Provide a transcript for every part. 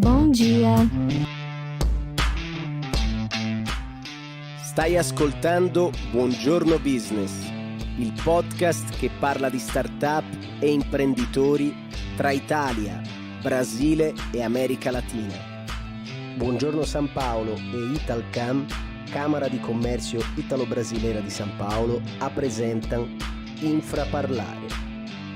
Bom dia. Stai ascoltando Buongiorno Business, il podcast che parla di startup e imprenditori tra Italia, Brasile e America Latina. Buongiorno San Paolo e Italcam, Câmara de Comércio Italo-Brasileira de São Paulo, apresentam Infraparlare,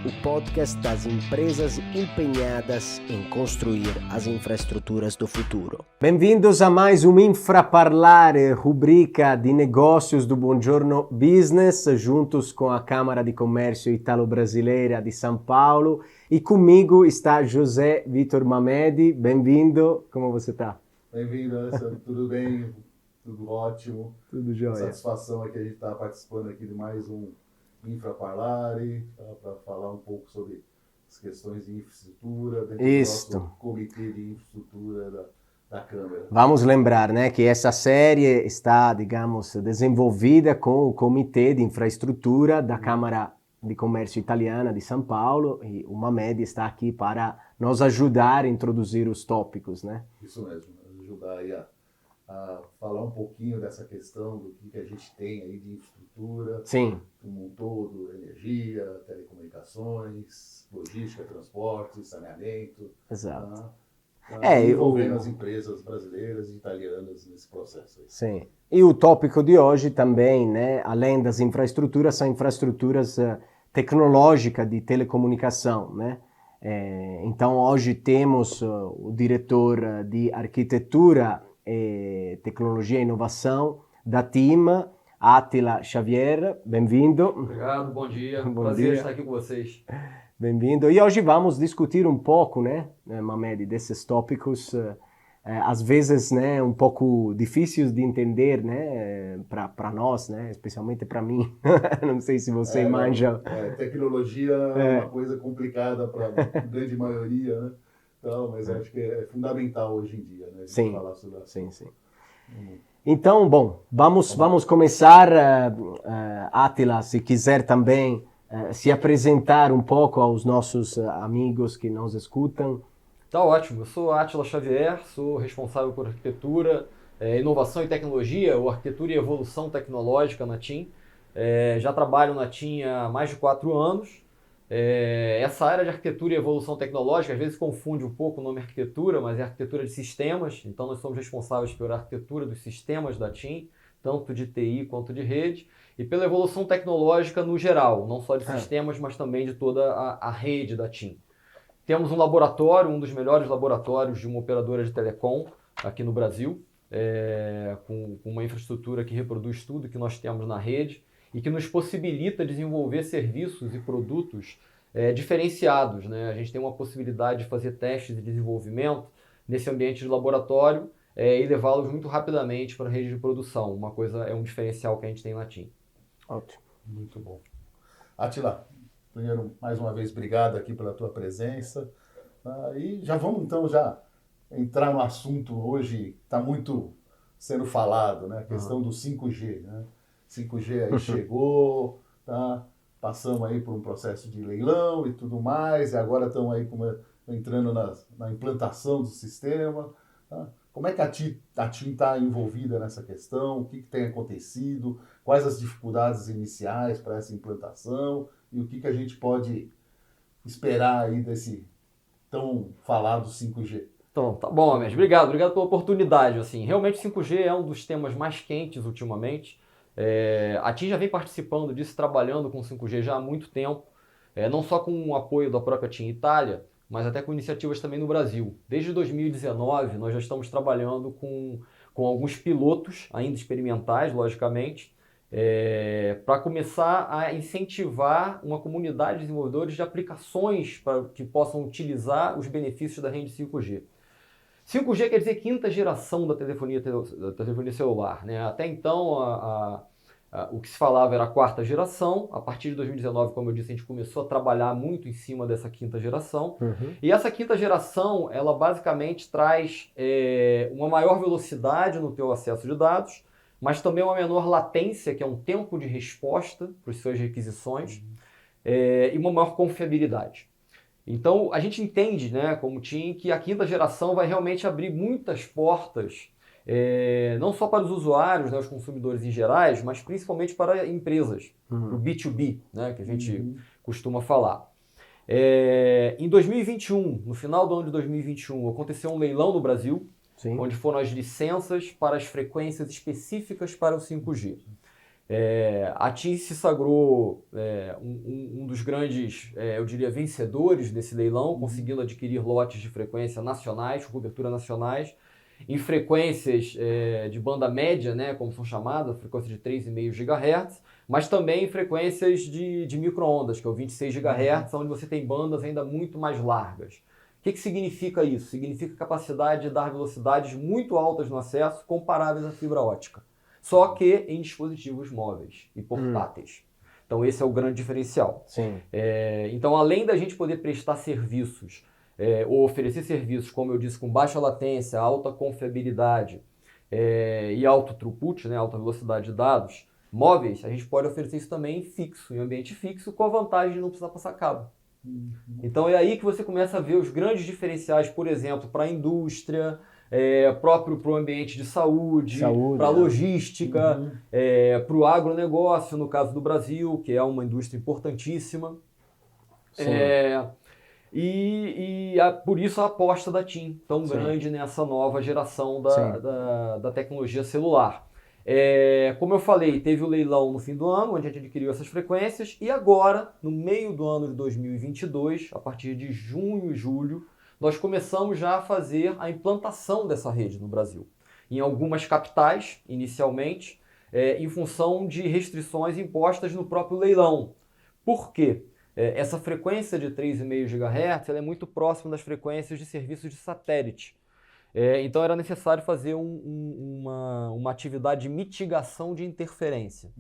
o podcast das empresas empenhadas em construir as infraestruturas do futuro. Bem-vindos a mais um Infraparlare, rubrica de negócios do Buongiorno Business, juntos com a Câmara de Comércio Italo-Brasileira de São Paulo. E comigo está José Vitor Mamedi. Bem-vindo, como você está? Bem-vindo, Alessandro. Tudo bem? Tudo ótimo. Tudo jóia. Satisfação aqui a gente estar participando aqui de mais um Infraparlare, para falar um pouco sobre as questões de infraestrutura, dentro do nosso comitê de infraestrutura da Câmara. Vamos lembrar, né, que essa série está, digamos, desenvolvida com o Comitê de Infraestrutura da Câmara de Comércio Italiana de São Paulo, e o Mamedi está aqui para nos ajudar a introduzir os tópicos, né? Isso mesmo, ajudar aí a falar um pouquinho dessa questão do que a gente tem aí de infraestrutura, Sim. como um todo, energia, telecomunicações, logística, transporte, saneamento. Exato. Envolvendo as empresas brasileiras e italianas nesse processo aí. Sim. E o tópico de hoje também, né, além das infraestruturas, são infraestruturas tecnológicas de telecomunicação, né? Então hoje temos o diretor de arquitetura, tecnologia e inovação da TIM, Attila Xavier. Bem-vindo. Obrigado, bom dia. Bom Prazer dia. estar aqui com vocês. Bem-vindo. E hoje vamos discutir um pouco, né, Mamedi, desses tópicos, às vezes, né, um pouco difíceis de entender, né, para nós, né, especialmente para mim. Não sei se você manja. Tecnologia é uma coisa complicada para a grande maioria, né? Então, mas acho que é fundamental hoje em dia, né, a gente falar sobre isso. Sim. Então, bom, vamos começar. Attila, se quiser também se apresentar um pouco aos nossos amigos que nos escutam. Tá ótimo, eu sou Attila Xavier, sou responsável por arquitetura, inovação e tecnologia, ou arquitetura e evolução tecnológica na TIM. Já trabalho na TIM há mais de 4 anos. Essa área de arquitetura e evolução tecnológica às vezes confunde um pouco o nome arquitetura, mas é arquitetura de sistemas. Então nós somos responsáveis pela arquitetura dos sistemas da TIM, tanto de TI quanto de rede, e pela evolução tecnológica no geral, não só de sistemas, mas também de toda a rede da TIM. Temos um laboratório, um dos melhores laboratórios de uma operadora de telecom aqui no Brasil, com uma infraestrutura que reproduz tudo que nós temos na rede e que nos possibilita desenvolver serviços e produtos diferenciados, né? A gente tem uma possibilidade de fazer testes de desenvolvimento nesse ambiente de laboratório e levá-los muito rapidamente para a rede de produção. Um diferencial que a gente tem na TIM. Ótimo. Muito bom. Attila, primeiro, mais uma vez, obrigado aqui pela tua presença. E já vamos, então, já entrar no assunto hoje, está muito sendo falado, né? A questão do 5G, né? 5G aí chegou, tá? Passamos aí por um processo de leilão e tudo mais, e agora estamos aí entrando na implantação do sistema. Tá? Como é que a TIM está envolvida nessa questão? O que tem acontecido? Quais as dificuldades iniciais para essa implantação? E o que a gente pode esperar aí desse tão falado 5G? Então, tá bom, Amédio. Obrigado pela oportunidade. Assim, realmente 5G é um dos temas mais quentes ultimamente. A TIM já vem participando disso, trabalhando com 5G já há muito tempo, não só com o apoio da própria TIM Itália, mas até com iniciativas também no Brasil. Desde 2019, nós já estamos trabalhando com alguns pilotos, ainda experimentais, logicamente, para começar a incentivar uma comunidade de desenvolvedores de aplicações que possam utilizar os benefícios da rede 5G. 5G quer dizer quinta geração da telefonia celular, né? Até então, o que se falava era a quarta geração. A partir de 2019, como eu disse, a gente começou a trabalhar muito em cima dessa quinta geração. E essa quinta geração, ela basicamente traz uma maior velocidade no teu acesso de dados, mas também uma menor latência, que é um tempo de resposta para as suas requisições, e uma maior confiabilidade. Então, a gente entende, né, como TIM, que a quinta geração vai realmente abrir muitas portas, não só para os usuários, né, os consumidores em gerais, mas principalmente para empresas, para o B2B, né, que a gente costuma falar. Em 2021, no final do ano de 2021, aconteceu um leilão no Brasil, Sim. onde foram as licenças para as frequências específicas para o 5G. A TIM se sagrou um dos grandes, eu diria, vencedores desse leilão, conseguindo adquirir lotes de frequência nacionais, cobertura nacionais, em frequências de banda média, né, como são chamadas, frequência de 3,5 GHz, mas também em frequências de micro-ondas, que é o 26 GHz, onde você tem bandas ainda muito mais largas. O que significa isso? Significa capacidade de dar velocidades muito altas no acesso, comparáveis à fibra ótica. Só que em dispositivos móveis e portáteis. Então esse é o grande diferencial. Sim. Então, além da gente poder prestar serviços, ou oferecer serviços, como eu disse, com baixa latência, alta confiabilidade e alto throughput, né, alta velocidade de dados móveis, a gente pode oferecer isso também fixo, em ambiente fixo, com a vantagem de não precisar passar cabo. Então é aí que você começa a ver os grandes diferenciais, por exemplo, para a indústria, próprio para o ambiente de saúde para a logística, para o agronegócio, no caso do Brasil, que é uma indústria importantíssima. Por isso a aposta da TIM tão grande nessa nova geração da tecnologia celular. Como eu falei, teve o leilão no fim do ano, onde a gente adquiriu essas frequências, e agora, no meio do ano de 2022, a partir de junho e julho, nós começamos já a fazer a implantação dessa rede no Brasil. Em algumas capitais, inicialmente, em função de restrições impostas no próprio leilão. Por quê? Essa frequência de 3,5 GHz ela é muito próxima das frequências de serviços de satélite. Então era necessário fazer uma atividade de mitigação de interferência.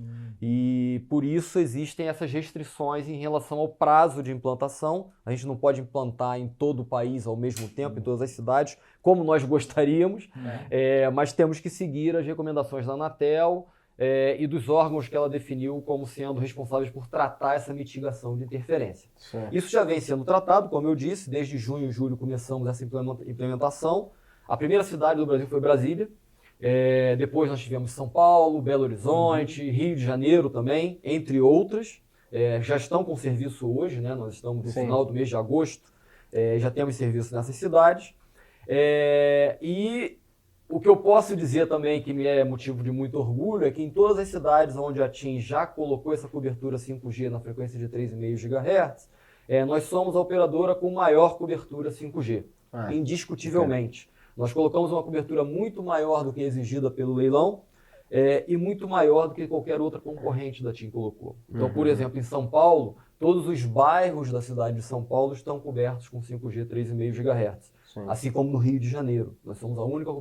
E por isso existem essas restrições em relação ao prazo de implantação. A gente não pode implantar em todo o país ao mesmo tempo, em todas as cidades, como nós gostaríamos, mas temos que seguir as recomendações da Anatel e dos órgãos que ela definiu como sendo responsáveis por tratar essa mitigação de interferência. Isso já vem sendo tratado, como eu disse, desde junho e julho começamos essa implementação. A primeira cidade do Brasil foi Brasília, depois nós tivemos São Paulo, Belo Horizonte, Rio de Janeiro também, entre outras. Já estão com serviço hoje, né? Nós estamos no final do mês de agosto, já temos serviço nessas cidades. E o que eu posso dizer também, que me é motivo de muito orgulho, é que em todas as cidades onde a TIM já colocou essa cobertura 5G na frequência de 3,5 GHz, nós somos a operadora com maior cobertura 5G, indiscutivelmente. Nós colocamos uma cobertura muito maior do que exigida pelo leilão e muito maior do que qualquer outra concorrente da TIM colocou. Então, por exemplo, em São Paulo, todos os bairros da cidade de São Paulo estão cobertos com 5G 3,5 GHz. Assim como no Rio de Janeiro. Nós somos a única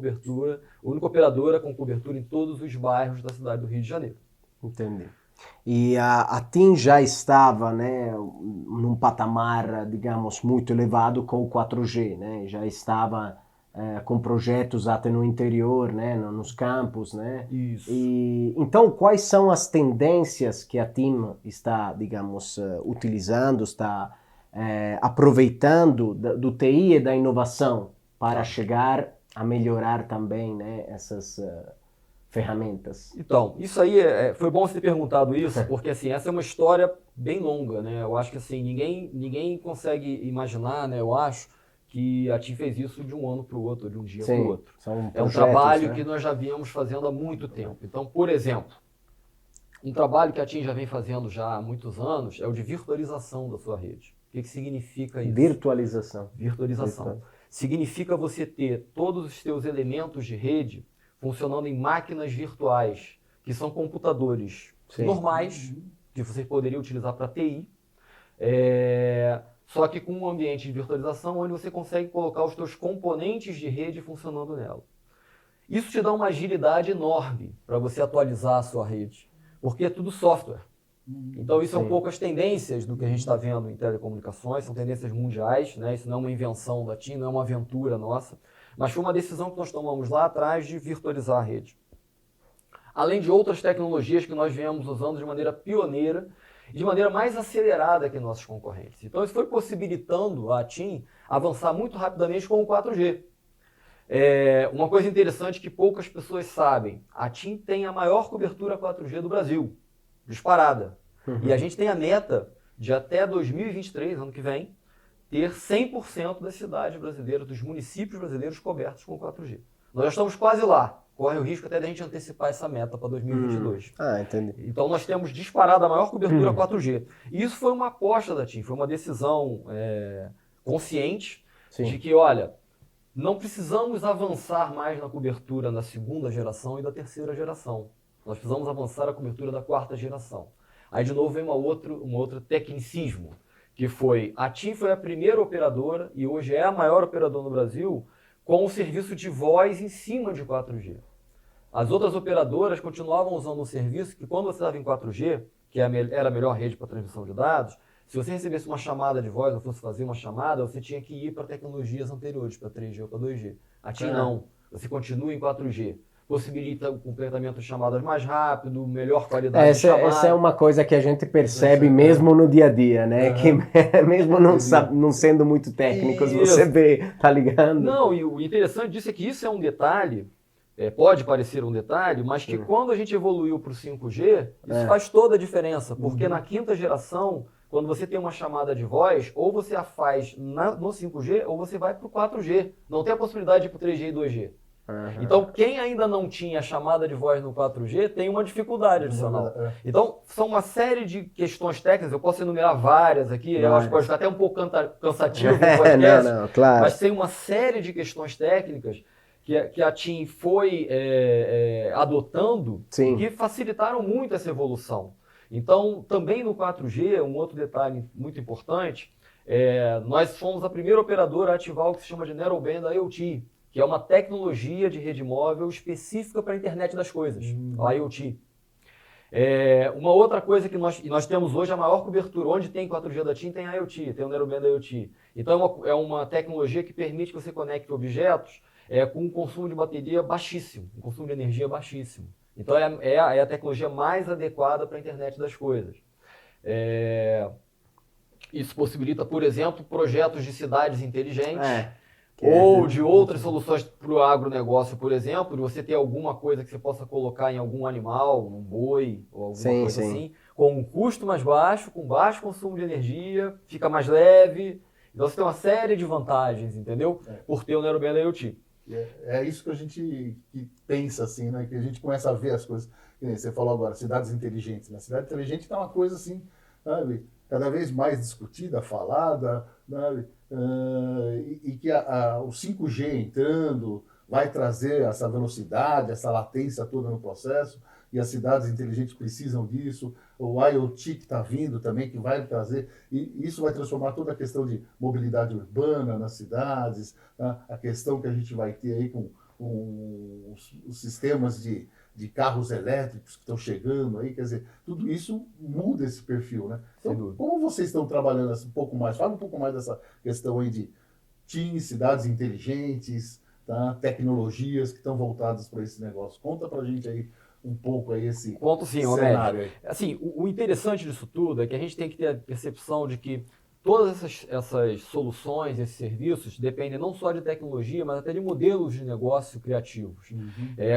operadora com cobertura em todos os bairros da cidade do Rio de Janeiro. Entendi. E a TIM já estava, né, num patamar, digamos, muito elevado com o 4G, né? Já estava com projetos até no interior, né, nos campos, né? Isso. E então, quais são as tendências que a TIM está, digamos, utilizando, está aproveitando do TI e da inovação para chegar a melhorar também, né, essas ferramentas? Então, isso aí foi bom você ter perguntado isso, porque assim, essa é uma história bem longa, né? Eu acho que assim, ninguém consegue imaginar, né, eu acho, que a TIM fez isso de um ano para o outro, de um dia para o outro. É um trabalho, né, que nós já vínhamos fazendo há muito tempo. Então, por exemplo, um trabalho que a TIM já vem fazendo já há muitos anos é o de virtualização da sua rede. O que significa isso? Virtualização. Significa você ter todos os seus elementos de rede funcionando em máquinas virtuais, que são computadores normais, que você poderia utilizar para TI, só que com um ambiente de virtualização onde você consegue colocar os seus componentes de rede funcionando nela. Isso te dá uma agilidade enorme para você atualizar a sua rede, porque é tudo software. Então isso é um pouco as tendências do que a gente está vendo em telecomunicações, são tendências mundiais, né? Isso não é uma invenção da TIM, não é uma aventura nossa, mas foi uma decisão que nós tomamos lá atrás de virtualizar a rede. Além de outras tecnologias que nós viemos usando de maneira pioneira de maneira mais acelerada que nossos concorrentes. Então isso foi possibilitando a TIM avançar muito rapidamente com o 4G. Uma coisa interessante que poucas pessoas sabem, a TIM tem a maior cobertura 4G do Brasil, disparada. E a gente tem a meta de até 2023, ano que vem, ter 100% das cidades brasileiras, dos municípios brasileiros cobertos com 4G. Nós já estamos quase lá. Corre o risco até da gente antecipar essa meta para 2022. Entendi. Então nós temos disparado a maior cobertura 4G. E isso foi uma aposta da TIM, foi uma decisão consciente de que, olha, não precisamos avançar mais na cobertura da segunda geração e da terceira geração. Nós precisamos avançar a cobertura da quarta geração. Aí de novo vem um outro tecnicismo, que a TIM foi a primeira operadora e hoje é a maior operadora no Brasil com o serviço de voz em cima de 4G. As outras operadoras continuavam usando um serviço que quando você estava em 4G, que era a melhor rede para transmissão de dados, se você recebesse uma chamada de voz ou fosse fazer uma chamada, você tinha que ir para tecnologias anteriores, para 3G ou para 2G. A TIM não, você continua em 4G. Possibilita o completamento de chamadas mais rápido, melhor qualidade de chamada. Essa é uma coisa que a gente percebe mesmo no dia a dia, né? Que mesmo não sendo muito técnicos, você vê, tá ligado? Não, e o interessante disso é que isso é um detalhe, pode parecer um detalhe, mas que quando a gente evoluiu para o 5G, isso faz toda a diferença, porque na quinta geração, quando você tem uma chamada de voz, ou você a faz no 5G, ou você vai para o 4G. Não tem a possibilidade de ir para o 3G e 2G. Então, quem ainda não tinha chamada de voz no 4G tem uma dificuldade adicional. Então, são uma série de questões técnicas, eu posso enumerar várias aqui, eu acho que pode ficar até um pouco cansativo o podcast, claro. Mas tem uma série de questões técnicas que a TIM foi adotando e que facilitaram muito essa evolução. Então, também no 4G, um outro detalhe muito importante, nós fomos a primeira operadora a ativar o que se chama de Narrowband IoT, que é uma tecnologia de rede móvel específica para a internet das coisas, a IoT. Uma outra coisa que nós temos hoje, a maior cobertura, onde tem 4G da TIM, tem IoT, tem o Narrowband IoT. Então é uma tecnologia que permite que você conecte objetos com um consumo de bateria baixíssimo, um consumo de energia baixíssimo. Então é a tecnologia mais adequada para a internet das coisas. Isso possibilita, por exemplo, projetos de cidades inteligentes, ou de outras soluções para o agronegócio, por exemplo, de você ter alguma coisa que você possa colocar em algum animal, um boi ou alguma coisa assim, com um custo mais baixo, com baixo consumo de energia, fica mais leve. Então você tem uma série de vantagens, entendeu? Por ter o Narrowband IoT. É isso que a gente pensa, assim, né? Que a gente começa a ver as coisas. Você falou agora, cidades inteligentes. Né? Cidade inteligente é uma coisa assim, sabe? Cada vez mais discutida, falada, sabe? E que o 5G entrando vai trazer essa velocidade, essa latência toda no processo, e as cidades inteligentes precisam disso, o IoT que está vindo também, que vai trazer, e isso vai transformar toda a questão de mobilidade urbana nas cidades, tá? A questão que a gente vai ter aí com os sistemas de carros elétricos que estão chegando aí, quer dizer, tudo isso muda esse perfil, né? Então, como vocês estão trabalhando assim, um pouco mais? Fala um pouco mais dessa questão aí de TIM, cidades inteligentes, tá? Tecnologias que estão voltadas para esse negócio. Conta pra gente aí um pouco aí esse cenário aí. Assim, o interessante disso tudo é que a gente tem que ter a percepção de que todas essas soluções, esses serviços, dependem não só de tecnologia, mas até de modelos de negócio criativos.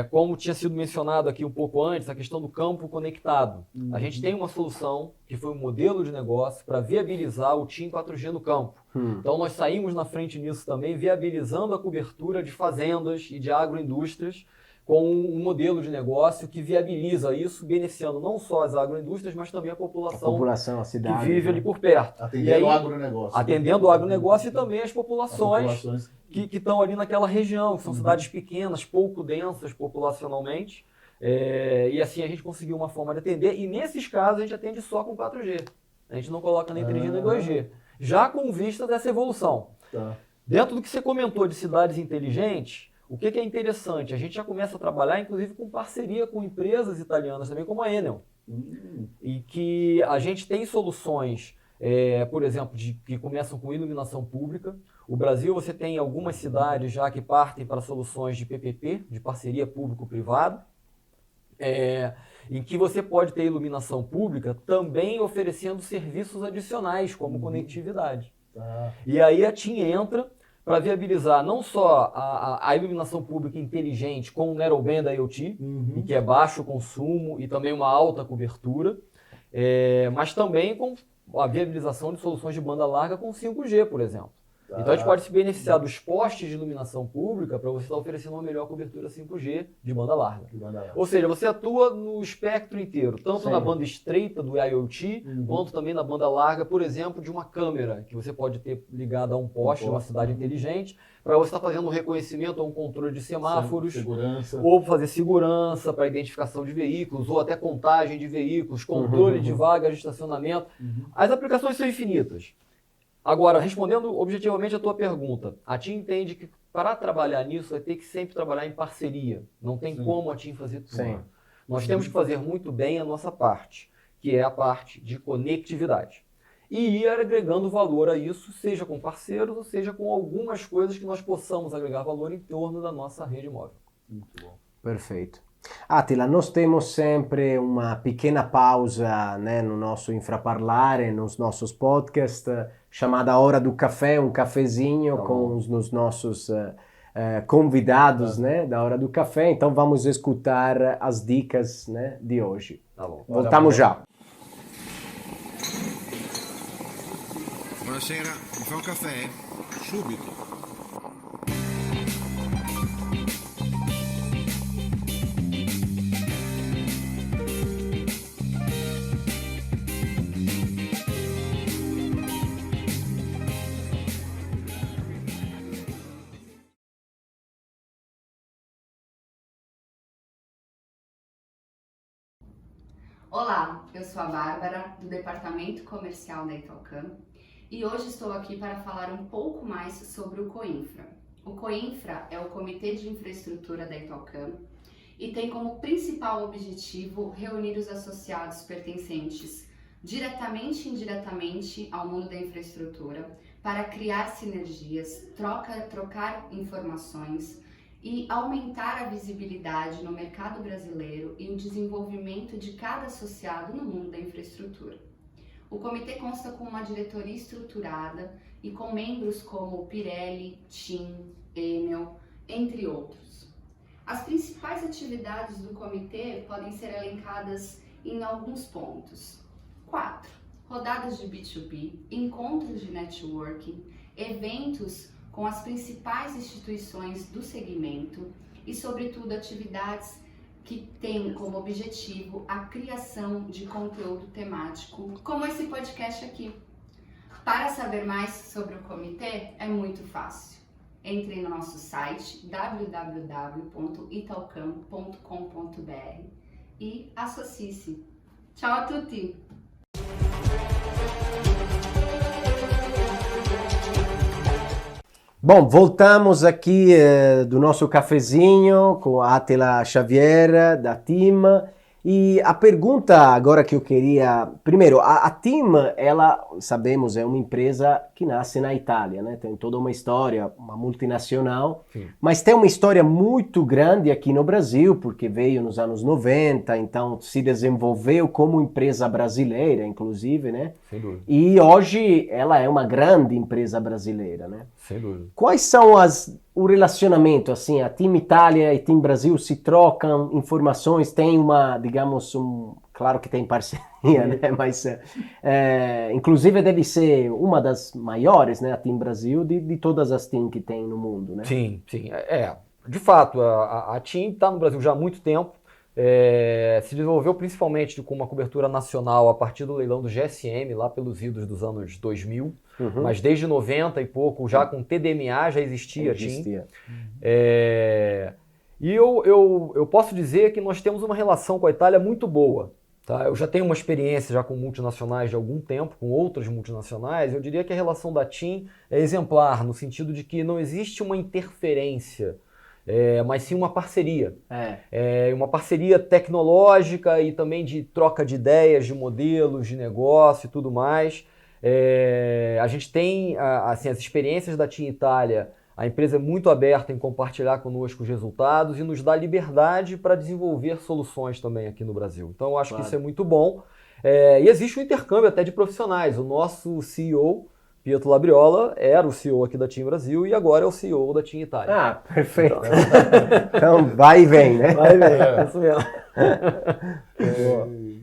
Como tinha sido mencionado aqui um pouco antes, a questão do campo conectado. A gente tem uma solução que foi um modelo de negócio para viabilizar o TIM 4G no campo. Então nós saímos na frente nisso também, viabilizando a cobertura de fazendas e de agroindústrias com um modelo de negócio que viabiliza isso, beneficiando não só as agroindústrias, mas também a população a cidade, que vive ali por perto. Atendendo o agronegócio. Atendendo o agronegócio e também as populações que estão ali naquela região, que são cidades pequenas, pouco densas populacionalmente. E assim a gente conseguiu uma forma de atender. E nesses casos a gente atende só com 4G. A gente não coloca nem 3G nem 2G. Já com vista dessa evolução. Dentro do que você comentou de cidades inteligentes, o que é interessante? A gente já começa a trabalhar, inclusive, com parceria com empresas italianas também, como a Enel. E que a gente tem soluções, por exemplo, que começam com iluminação pública. O Brasil, você tem algumas cidades já que partem para soluções de PPP, de parceria público-privado, em que você pode ter iluminação pública também oferecendo serviços adicionais, como conectividade. E aí a TIM entra para viabilizar não só a iluminação pública inteligente com o Narrowband IoT, e que é baixo consumo e também uma alta cobertura, mas também com a viabilização de soluções de banda larga com 5G, por exemplo. Então a gente pode se beneficiar dos postes de iluminação pública para você estar oferecendo uma melhor cobertura 5G de banda larga. Ou seja, você atua no espectro inteiro, tanto na banda estreita do IoT, quanto também na banda larga, por exemplo, de uma câmera que você pode ter ligada a um poste de uma cidade inteligente, para você estar fazendo um reconhecimento ou um controle de semáforos, ou fazer segurança para identificação de veículos, ou até contagem de veículos, controle de vagas de estacionamento. As aplicações são infinitas. Agora, respondendo objetivamente a tua pergunta, a TIM entende que para trabalhar nisso vai ter que sempre trabalhar em parceria. Não tem como a TIM fazer tudo. Nós temos que fazer muito bem a nossa parte, que é a parte de conectividade. E ir agregando valor a isso, seja com parceiros ou seja com algumas coisas que nós possamos agregar valor em torno da nossa rede móvel. Muito bom. Perfeito. Attila, nós temos sempre uma pequena pausa, né, no nosso Infraparlare, nos nossos podcasts, chamada Hora do Café, um cafezinho com os nossos convidados, né, da Hora do Café. Então vamos escutar as dicas, né, de hoje. Tá bom. Voltamos já. Buonasera, mi fa un caffè? Subito. Olá, eu sou a Bárbara, do Departamento Comercial da Italcam, e hoje estou aqui para falar um pouco mais sobre o COINFRA. O COINFRA é o Comitê de Infraestrutura da Italcam e tem como principal objetivo reunir os associados pertencentes diretamente e indiretamente ao mundo da infraestrutura para criar sinergias, trocar informações e aumentar a visibilidade no mercado brasileiro e o desenvolvimento de cada associado no mundo da infraestrutura. O comitê consta com uma diretoria estruturada e com membros como Pirelli, TIM, Enel, entre outros. As principais atividades do comitê podem ser elencadas em alguns pontos. 4. Rodadas de B2B, encontros de networking, eventos com as principais instituições do segmento e, sobretudo, atividades que têm como objetivo a criação de conteúdo temático, como esse podcast aqui. Para saber mais sobre o comitê, é muito fácil. Entre no nosso site www.italcam.com.br e associe-se. Ciao a tutti! Bom, voltamos aqui do nosso cafezinho com a Attila Xavier, da TIM. E a pergunta agora que eu queria... Primeiro, a TIM, ela, sabemos, é uma empresa que nasce na Itália, né? Tem toda uma história, uma multinacional, mas tem uma história muito grande aqui no Brasil, porque veio nos anos 90, então se desenvolveu como empresa brasileira, inclusive, né? Sem dúvida. E hoje ela é uma grande empresa brasileira, né? Sem dúvida. Quais são o relacionamento, assim, a TIM Itália e TIM Brasil se trocam informações, tem uma, digamos, claro que tem parceria, né, mas inclusive deve ser uma das maiores, né, a TIM Brasil, de todas as TIM que tem no mundo, né? Sim. De fato, a TIM está no Brasil já há muito tempo, se desenvolveu principalmente com uma cobertura nacional a partir do leilão do GSM, lá pelos idos dos anos 2000, mas desde 90 e pouco, já com TDMA, já existia a TIM. E eu posso dizer que nós temos uma relação com a Itália muito boa. Tá? Eu já tenho uma experiência já com multinacionais de algum tempo, com outras multinacionais. Eu diria que a relação da TIM é exemplar, no sentido de que não existe uma interferência, mas sim uma parceria. Uma parceria tecnológica e também de troca de ideias, de modelos, de negócio e tudo mais. A gente tem assim, as experiências da TIM Itália A empresa é muito aberta em compartilhar conosco os resultados e nos dá liberdade para desenvolver soluções também aqui no Brasil. Então, eu acho que isso é muito bom. E existe um intercâmbio até de profissionais. O nosso CEO, Pietro Labriola, era o CEO aqui da TIM Brasil e agora é o CEO da TIM Itália. Ah, perfeito. Então, vai e vem, né? Vai ver, é isso mesmo.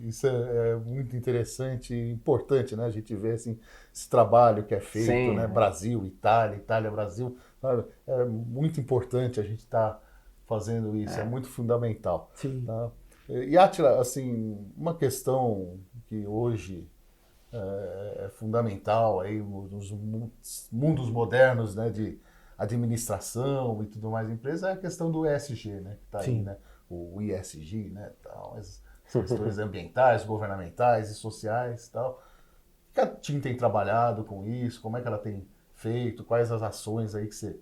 Isso é muito interessante e importante, né? A gente vê assim, esse trabalho que é feito, Sim, né? Brasil, Itália, Itália, Brasil. Sabe? É muito importante a gente estar fazendo isso, é muito fundamental. Sim. Tá? E Átila, assim, uma questão que hoje é fundamental aí nos mundos modernos, né, de administração e tudo mais, empresa, é a questão do ESG, né, que está aí, né, o ISG, né, tal, as questões ambientais, governamentais e sociais, tal. O que a TIM tem trabalhado com isso? Como é que ela tem feito? Quais as ações aí que você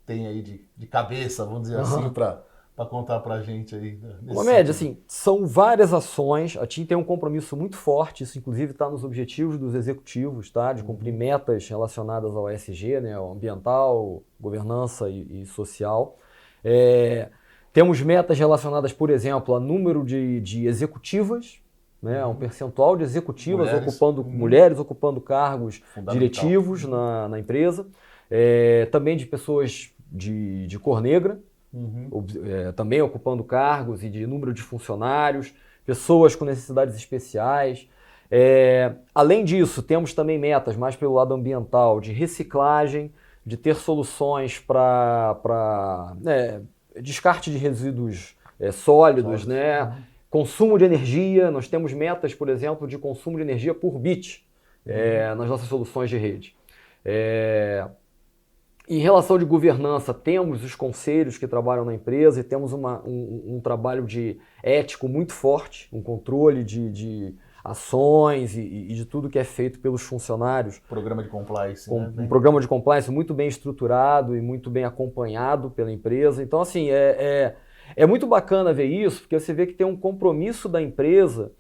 tem aí de cabeça, vamos dizer assim, para contar para a gente aí? Mohamed, assim, são várias ações. A TIM tem um compromisso muito forte, isso inclusive está nos objetivos dos executivos, tá? De cumprir metas relacionadas ao ESG, né? Ao ambiental, governança e social. Temos metas relacionadas, por exemplo, a número de executivas, né? Um percentual de executivas mulheres ocupando cargos diretivos na empresa. Também de pessoas de cor negra, também ocupando cargos e de número de funcionários, pessoas com necessidades especiais. Além disso, temos também metas mais pelo lado ambiental, de reciclagem, de ter soluções para descarte de resíduos sólidos, né? Consumo de energia. Nós temos metas, por exemplo, de consumo de energia por bit nas nossas soluções de rede. Em relação de governança, temos os conselhos que trabalham na empresa e temos um trabalho de ético muito forte, um controle de ações e de tudo que é feito pelos funcionários. Programa de compliance. Um programa de compliance muito bem estruturado e muito bem acompanhado pela empresa. Então, assim, é muito bacana ver isso, porque você vê que tem um compromisso da empresa,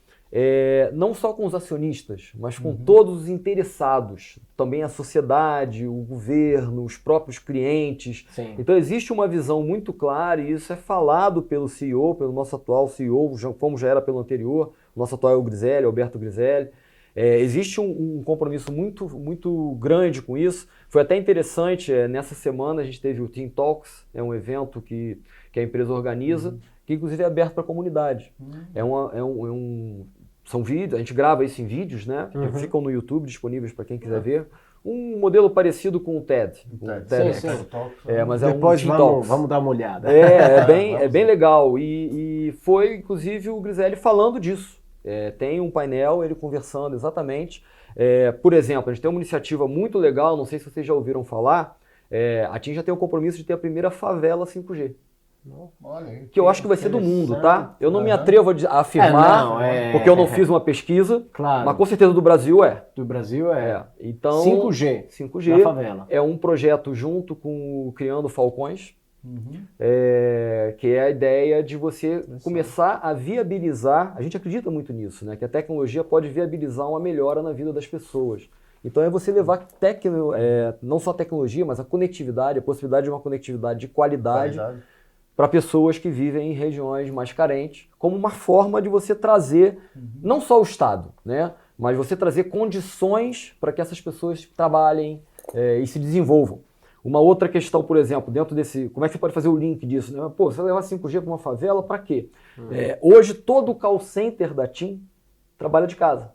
não só com os acionistas, mas com todos os interessados, também a sociedade, o governo, os próprios clientes. Sim. Então existe uma visão muito clara e isso é falado pelo CEO, pelo nosso atual CEO, como já era pelo anterior, o nosso atual é o Griselli, Alberto Griselli. Existe um compromisso muito, muito grande com isso. Foi até interessante, nessa semana a gente teve o Team Talks, é um evento que a empresa organiza, que inclusive é aberto para a comunidade. São vídeos, a gente grava isso em vídeos, né? Que ficam no YouTube disponíveis para quem quiser ver. Um modelo parecido com o TED. Sim. Mas depois é um vamos dar uma olhada. É bem legal. E foi, inclusive, o Griselli falando disso. Tem um painel, ele conversando exatamente. Por exemplo, a gente tem uma iniciativa muito legal, não sei se vocês já ouviram falar, a TIM já tem o compromisso de ter a primeira favela 5G. Olha aí, que eu acho que vai ser do mundo, tá? Eu não me atrevo a afirmar, porque eu não fiz uma pesquisa, claro. Mas com certeza do Brasil é. Do Brasil é. Então, 5G na favela. É um projeto junto com o Criando Falcões, que é a ideia de você começar a viabilizar, a gente acredita muito nisso, né? Que a tecnologia pode viabilizar uma melhora na vida das pessoas. Então é você levar não só a tecnologia, mas a conectividade, a possibilidade de uma conectividade de qualidade. Para pessoas que vivem em regiões mais carentes, como uma forma de você trazer, não só o Estado, né, mas você trazer condições para que essas pessoas trabalhem e se desenvolvam. Uma outra questão, por exemplo, dentro desse... Como é que você pode fazer o link disso? Né? Pô, você vai levar 5G para uma favela, para quê? Hoje, todo o call center da TIM trabalha de casa.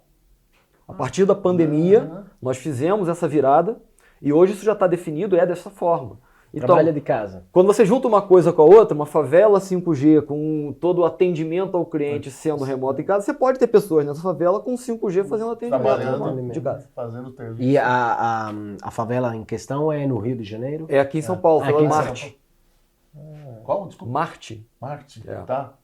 A partir da pandemia, nós fizemos essa virada e hoje isso já está definido, dessa forma. Então, trabalha de casa. Quando você junta uma coisa com a outra, uma favela 5G com todo o atendimento ao cliente sendo remoto em casa, você pode ter pessoas nessa favela com 5G fazendo atendimento de casa. Fazendo serviço. E a favela em questão é no Rio de Janeiro? É aqui em São Paulo, aqui em Marte. Qual? Desculpa. Marte. Tá.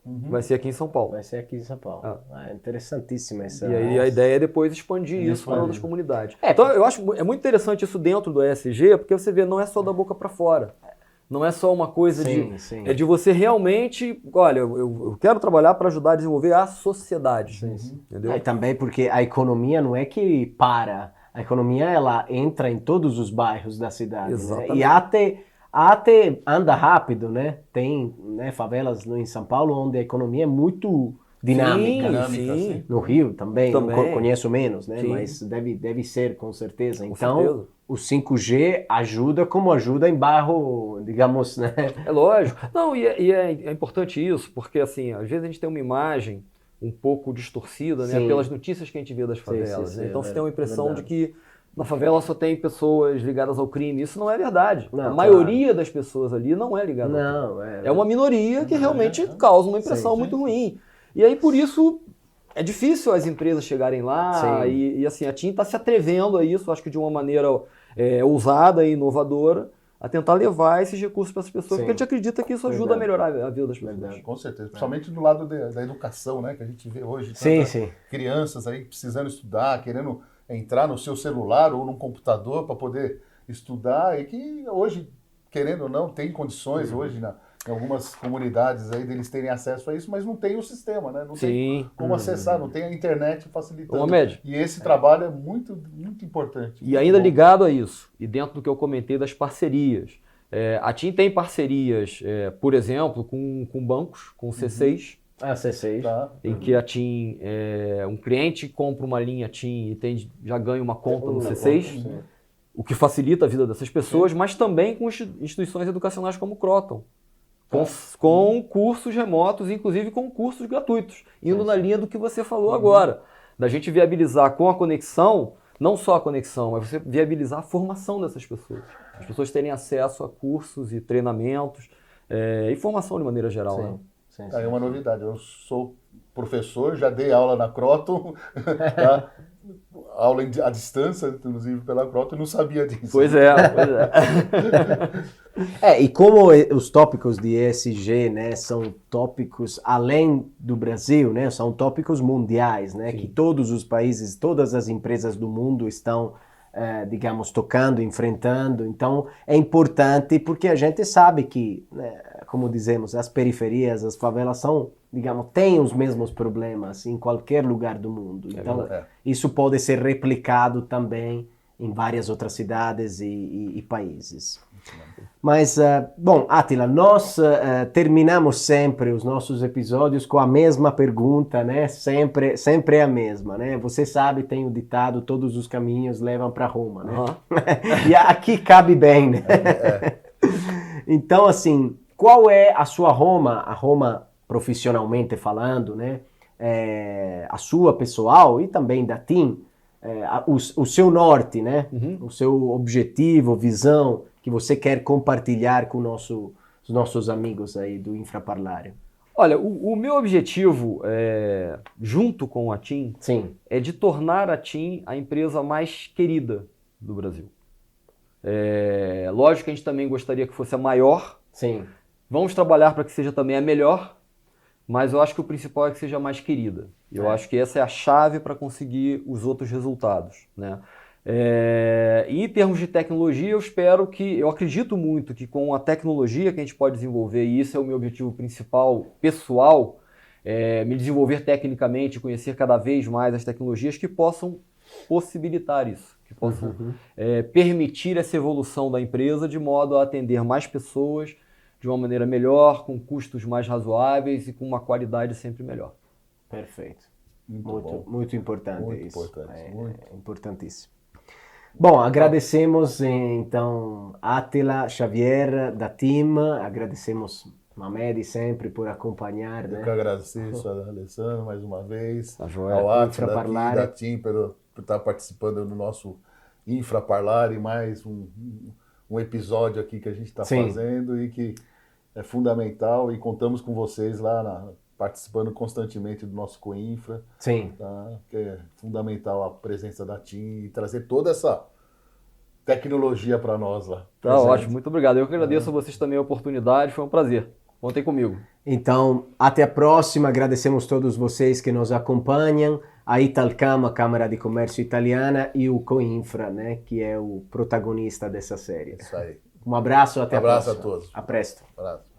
Vai ser aqui em São Paulo. Vai ser aqui em São Paulo. Interessantíssima essa... E aí a ideia é depois expandir isso para outras comunidades. Então eu acho muito interessante isso dentro do ESG, porque você vê, não é só da boca para fora. Não é só uma coisa é de você realmente, olha, eu quero trabalhar para ajudar a desenvolver a sociedade. Entendeu? E também porque a economia não é que para a economia ela entra em todos os bairros da cidade, né? Exatamente. E até anda rápido, né? Tem, né, favelas em São Paulo onde a economia é muito dinâmica. Sim. No Rio também, Também. conheço menos, né? Sim. Mas deve ser, com certeza. Com Então, certeza. o 5G ajuda como ajuda em bairro, digamos, né? É lógico. Não, é importante isso, porque assim, às vezes a gente tem uma imagem um pouco distorcida, né, Sim. pelas notícias que a gente vê das favelas. sim, né? Então é você tem uma impressão de verdade. que na favela só tem pessoas ligadas ao crime. Isso não é verdade. Não, A maioria das pessoas ali não é ligada ao crime. Não, É uma minoria que realmente causa uma impressão Sim, muito sim. ruim. E aí, por isso, é difícil as empresas chegarem lá. Sim. E assim, a TIM está se atrevendo a isso, acho que de uma maneira ousada e inovadora, a tentar levar esses recursos para essas pessoas, Sim. porque a gente acredita que isso ajuda a melhorar a vida das pessoas. Verdade. Com certeza, principalmente do lado da educação, né, que a gente vê hoje. Sim, tantas sim. Crianças aí precisando estudar, querendo entrar no seu celular ou num computador para poder estudar e que hoje, querendo ou não, tem condições hoje em algumas comunidades aí deles terem acesso a isso, mas não tem o sistema, né? Não tem Sim. como acessar, não tem a internet facilitando. Ô, Médio. E esse trabalho é muito, muito importante. E ainda ligado a isso, e dentro do que eu comentei das parcerias, a TIM tem parcerias, por exemplo, com bancos, com o C6, Ah, C6. Tá? em que a TIM, um cliente compra uma linha TIM e já ganha uma conta no C6, o que facilita a vida dessas pessoas, mas também com instituições educacionais como o Croton, com cursos remotos, inclusive com cursos gratuitos, indo na linha do que você falou agora, da gente viabilizar com a conexão, não só a conexão, mas você viabilizar a formação dessas pessoas. As pessoas terem acesso a cursos e treinamentos, e formação de maneira geral. Né? Sim, Aí é uma novidade. Eu sou professor, já dei aula na Croton, tá? Aula à distância, inclusive pela Croton, e não sabia disso. Pois é. E como os tópicos de ESG, né, são tópicos além do Brasil, né, são tópicos mundiais, né, que todos os países, todas as empresas do mundo estão, digamos, tocando, enfrentando. Então, é importante porque a gente sabe que, né, como dizemos, as periferias, as favelas são, digamos, têm os mesmos problemas em qualquer lugar do mundo. Então, isso pode ser replicado também em várias outras cidades e países. Mas, bom, Átila, nós terminamos sempre os nossos episódios com a mesma pergunta, né? Sempre é a mesma, né? Você sabe, tem o ditado, todos os caminhos levam para Roma, né? E aqui cabe bem, né? Então, assim, qual é a sua Roma, a Roma profissionalmente falando, né? A sua pessoal e também da TIM, o seu norte, né? O seu objetivo, visão que você quer compartilhar com os nossos amigos aí do Infraparlário? Olha, o meu objetivo, junto com a TIM, Sim. é de tornar a TIM a empresa mais querida do Brasil. Lógico que a gente também gostaria que fosse a maior. Sim. Vamos trabalhar para que seja também a melhor, mas eu acho que o principal é que seja a mais querida. Eu acho que essa é a chave para conseguir os outros resultados, né? E em termos de tecnologia, eu acredito muito que com a tecnologia que a gente pode desenvolver, e isso é o meu objetivo principal, pessoal, me desenvolver tecnicamente, conhecer cada vez mais as tecnologias que possam possibilitar isso, que possam permitir essa evolução da empresa de modo a atender mais pessoas de uma maneira melhor, com custos mais razoáveis e com uma qualidade sempre melhor. Perfeito. Muito Muito importante Muito isso. importante, muito. Importantíssimo. Bom, agradecemos então Átila Xavier da TIM, agradecemos Mamed sempre por acompanhar, Eu né? que agradeço a Alessandro mais uma vez, Tá joia. ao Átila Infraparlário. da TIM por estar participando do nosso Infraparlário, mais um episódio aqui que a gente está Sim. fazendo e que é fundamental e contamos com vocês lá participando constantemente do nosso Coinfra, Sim. tá? Que é fundamental a presença da TIM e trazer toda essa tecnologia para nós lá. Tá ótimo, muito obrigado. Eu que agradeço a vocês também a oportunidade, foi um prazer. Contem comigo. Então, até a próxima. Agradecemos todos vocês que nos acompanham. A Italcam, a Câmara de Comércio Italiana, e o Coinfra, né, que é o protagonista dessa série. Isso aí. Um abraço, até a Abraço próxima. a todos. A presto. Abraço.